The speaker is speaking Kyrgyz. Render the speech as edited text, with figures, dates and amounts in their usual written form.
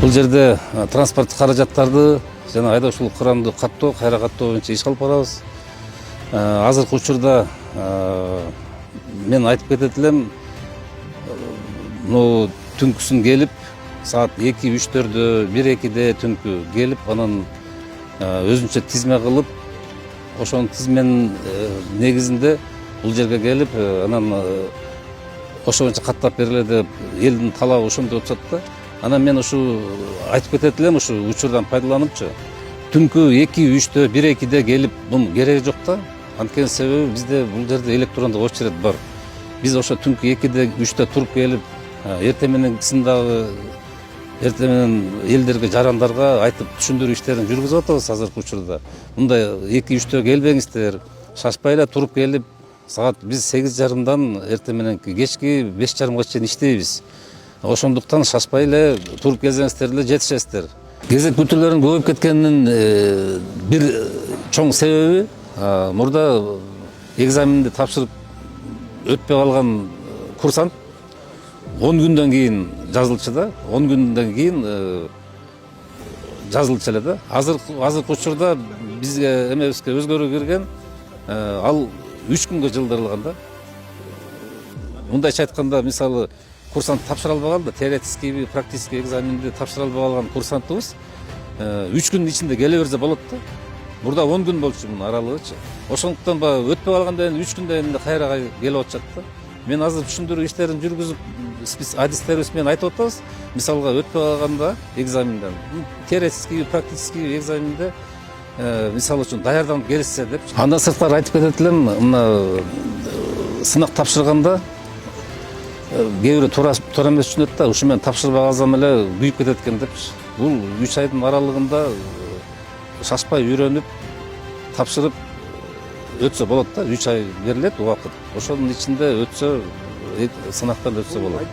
Бул жерде транспорттук каражаттарды жана айдоочулук кырамды каттоо, кайра каттоо боюнча иш алып барабыз. Азыркы учурда мен айтып кетет элем, түнкүсүн келип, саат 2-3-төрдө, 1-2де түнкү келип, анан өзүнчө тизме кылып, ошонун тизменин негизинде бул жерге келип, анан ошо боюнча каттап бергиле деп элдин талабы ошондой болуп атат да. Анан мен ушу айтып кетет элем, ушу учурдан пайдаланыпчы, түнкү 2-3-тө, 1-2де келип, бунун кереги жок да. Анткени себеби бизде бул жерде электрондук очередь бар. Биз ошо түнкү 2-де, 3-тө туруп келип, эртең мененкисин дагы эртең менен элдерге, жарандарга айтып түшүндүрүү иштерин жүргүзүп атабыз азыркы учурда. Мындай 2-3-тө келбеңиздер, шашпай эле туруп келип, саат биз 8:30-дан эртең мененки кечки 5:30га чейин иштейбиз. Ошондуктан шашпай эле туруп келсеңиздер эле жетишесиздер. Кезек күтүүлөрүнүн көбөйүп кеткенинин бир чоң себеби мурда экзаменди тапшырып өтпөй калган курсант 10 күндөн кийин жазылчу да, 10 күндөн кийин жазылчу эле да. Азыркы учурда бизге эмебизге өзгөрүү кирген, ал 3 күнгө жылдырылган да. Мындайча айтканда, мисалы, курсант тапшыра албаган да, теоретический, практический экзаменди тапшыра албай калган курсантыбыз 3 күндүн ичинде келе берсе болот да. Мурда 10 күн болчу мунун аралыгычы. Ошондуктан өтпөй калгандан кийин 3 күндөн кийин кайра келип атышат да. Мен азыр түшүндүрүү иштерин жүргүзүп, адистерибиз менен айтып атабыз. Мисалга өтпөй калганда экзаменден, теоретический, практический экзаменде мисалы үчүн даярданып келишсе деп. Андан сырткары айтып кетет элем, мына сынак тапшырганда кээ бирөө туура эмес түшүнөт да, ушу менен тапшырбай калсам эле күйүп кетет экен депчи. Бул 3 айдын аралыгында шашпай үйрөнүп, тапшырып өтсө болот да. 3 ай берилет убакыт. Ошонун ичинде өтсө, сынактан өтсө болот.